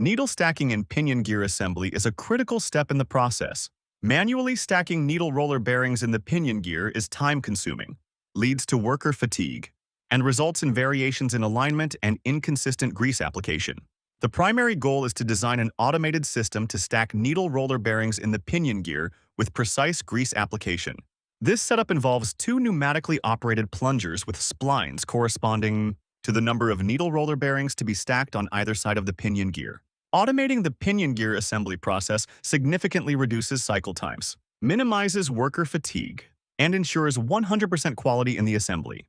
Needle stacking in pinion gear assembly is a critical step in the process. Manually stacking needle roller bearings in the pinion gear is time-consuming, leads to worker fatigue, and results in variations in alignment and inconsistent grease application. The primary goal is to design an automated system to stack needle roller bearings in the pinion gear with precise grease application. This setup involves two pneumatically operated plungers with splines corresponding to the number of needle roller bearings to be stacked on either side of the pinion gear. Automating the pinion gear assembly process significantly reduces cycle times, minimizes worker fatigue, and ensures 100% quality in the assembly.